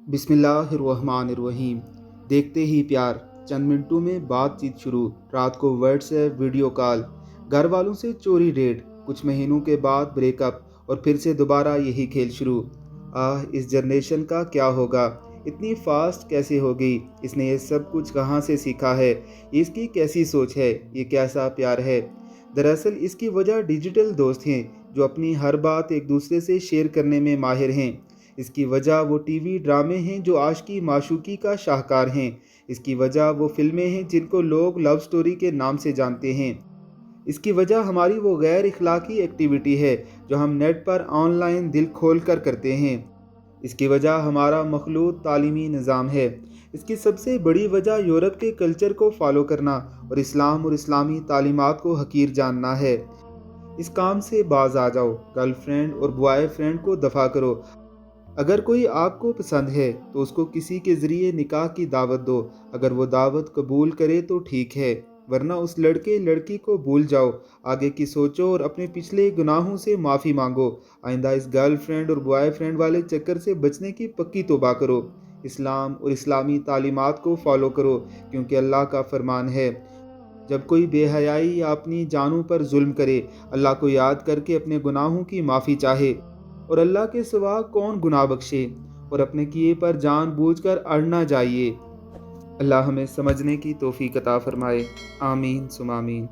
बिस्मिल्लाहिर्रहमानिर्रहीम। देखते ही प्यार, चंद मिनटों में बातचीत शुरू। रात को व्हाट्सएप वीडियो कॉल, घर वालों से चोरी डेट, कुछ महीनों के बाद ब्रेकअप और फिर से दोबारा यही खेल शुरू। इस जनरेशन का क्या होगा? इतनी फास्ट कैसे हो गई? इसने ये सब कुछ कहाँ से सीखा है? इसकी कैसी सोच है? ये कैसा प्यार है? दरअसल इसकी वजह डिजिटल दोस्त हैं जो अपनी हर बात एक दूसरे से शेयर करने में माहिर हैं। इसकी वजह वो टीवी ड्रामे हैं जो आशिकी माशूकी का शाहकार हैं। इसकी वजह वो फिल्में हैं जिनको लोग लव स्टोरी के नाम से जानते हैं। इसकी वजह हमारी वो गैर इखलाकी एक्टिविटी है जो हम नेट पर ऑनलाइन दिल खोल कर करते हैं। इसकी वजह हमारा मखलूत तालीमी निज़ाम है। इसकी सबसे बड़ी वजह यूरोप के कल्चर को फॉलो करना और इस्लाम और इस्लामी तालीमात को हकीर जानना है। इस काम से बाज आ जाओ। गर्लफ्रेंड और बॉयफ्रेंड को दफ़ा करो। अगर कोई आपको पसंद है तो उसको किसी के ज़रिए निकाह की दावत दो। अगर वो दावत कबूल करे तो ठीक है, वरना उस लड़के लड़की को भूल जाओ। आगे की सोचो और अपने पिछले गुनाहों से माफ़ी मांगो। आइंदा इस गर्लफ्रेंड और बॉयफ्रेंड वाले चक्कर से बचने की पक्की तौबा करो। इस्लाम और इस्लामी तालीमात को फॉलो करो, क्योंकि अल्लाह का फरमान है, जब कोई बेहयाई या अपनी जानों पर जुल्म करे, अल्लाह को याद करके अपने गुनाहों की माफ़ी चाहे, और अल्लाह के सिवा कौन गुनाह बख्शे, और अपने किए पर जानबूझकर अड़ ना जाइए। अल्लाह हमें समझने की तौफीक अता फरमाए। आमीन सुम आमीन।